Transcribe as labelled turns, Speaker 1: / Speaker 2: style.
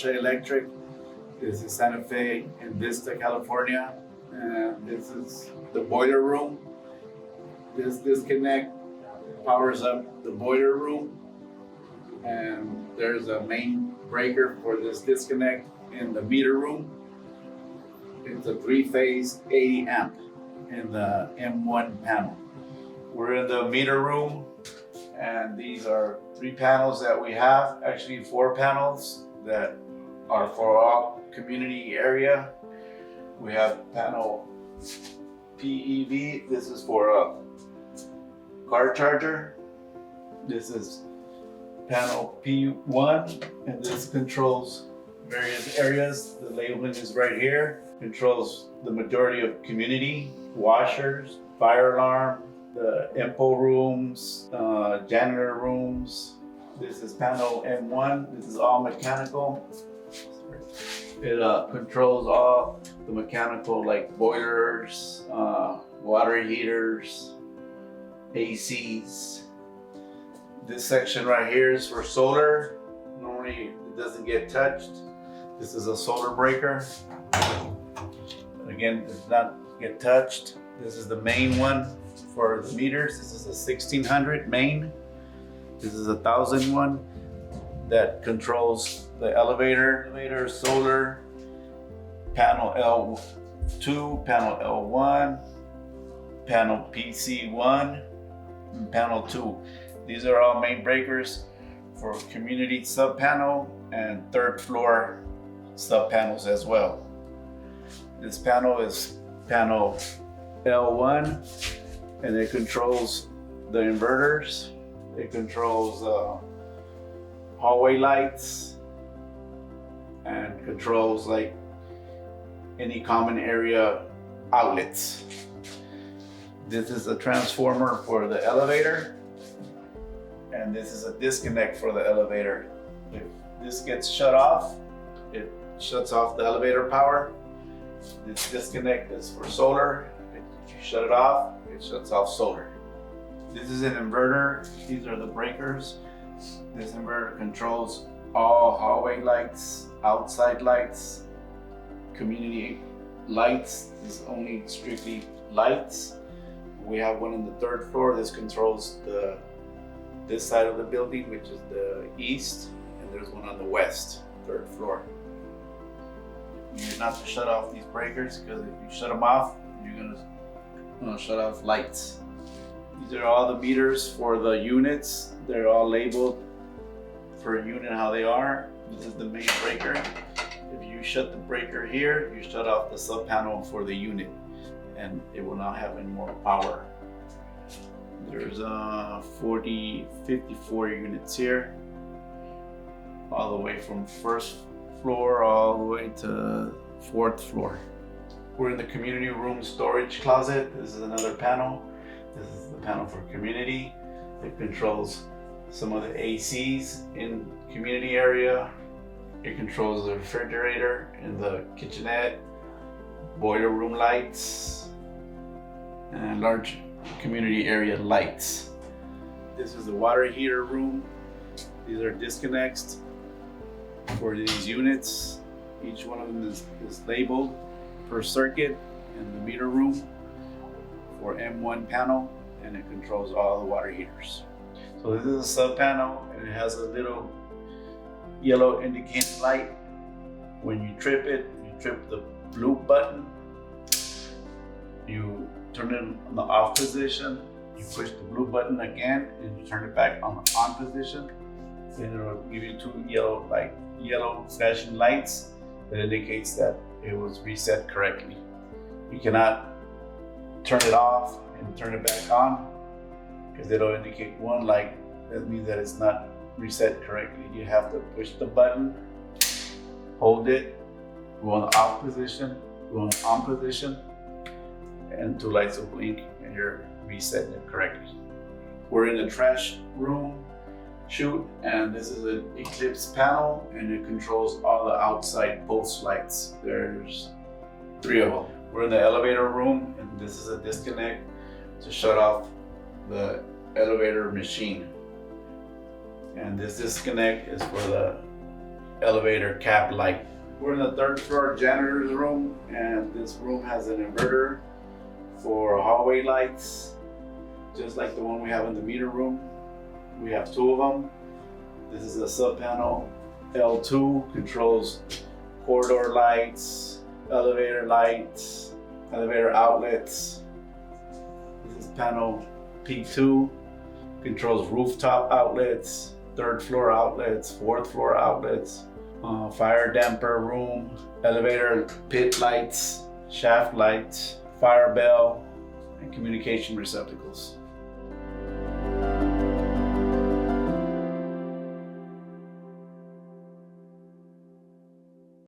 Speaker 1: Porsche Electric. This is Santa Fe in Vista, California. And this is the boiler room. This disconnect powers up the boiler room. And there's a main breaker for this disconnect in the meter room. It's a 3-phase 80 amp in the M1 panel. We're in the meter room, and these are 3 panels that we have, actually 4 panels that are for all community area. We have panel PEV, this is for a car charger. This is panel P1, and this controls various areas. The labeling is right here. Controls the majority of community, washers, fire alarm, the info rooms, janitor rooms. This is panel M1. This is all mechanical. It controls all the mechanical, like boilers, water heaters, ACs. This section right here is for solar. Normally it doesn't get touched. This is a solar breaker. Again, it does not get touched. This is the main one for the meters. This is a 1600 main. This is a 1000 one that controls the elevator, solar, panel L2, panel L1, panel PC1, and panel 2. These are all main breakers for community sub-panel and 3rd floor sub-panels as well. This panel is panel L1, and it controls the inverters. It controls hallway lights and controls like any common area outlets. This is a transformer for the elevator, and this is a disconnect for the elevator. If this gets shut off, it shuts off the elevator power. This disconnect is for solar. If you shut it off, it shuts off solar. This is an inverter. These are the breakers. This inverter controls all hallway lights, outside lights, community lights. This is only strictly lights. We have one on the 3rd floor. This controls this side of the building, which is the east, and there's one on the west, 3rd floor. You're not to shut off these breakers, because if you shut them off, you're gonna shut off lights. These are all the meters for the units. They're all labeled per unit how they are. This is the main breaker. If you shut the breaker here, you shut off the sub panel for the unit, and it will not have any more power. There's 54 units here, all the way from 1st floor all the way to 4th floor. We're in the community room storage closet. This is another panel. This is the panel for community. It controls some of the ACs in community area. It controls the refrigerator in the kitchenette, boiler room lights, and large community area lights. This is the water heater room. These are disconnects for these units. Each one of them is labeled per circuit in the meter room for M1 panel, and it controls all the water heaters. So this is a sub panel, and it has a little yellow indicating light. When you trip it, you trip the blue button. You turn it on the off position. You push the blue button again, and you turn it back on the on position. And it'll give you 2 yellow flashing lights that indicates that it was reset correctly. You cannot turn it off and turn it back on, because it'll indicate 1 light. That means that it's not reset correctly. You have to push the button, hold it, go on the off position, go on the on position, and 2 lights will blink, and you're resetting it correctly. We're in the trash room chute, and this is an Eclipse panel, and it controls all the outside post lights. There's 3 of them. We're in the elevator room, and this is a disconnect to shut off the elevator machine. And this disconnect is for the elevator cap light. We're in the 3rd floor janitor's room, and this room has an inverter for hallway lights, just like the one we have in the meter room. We have 2 of them. This is a sub panel. L2 controls corridor lights, elevator outlets. This is panel P2, controls rooftop outlets, 3rd floor outlets, 4th floor outlets, fire damper room, elevator pit lights, shaft lights, fire bell, and communication receptacles.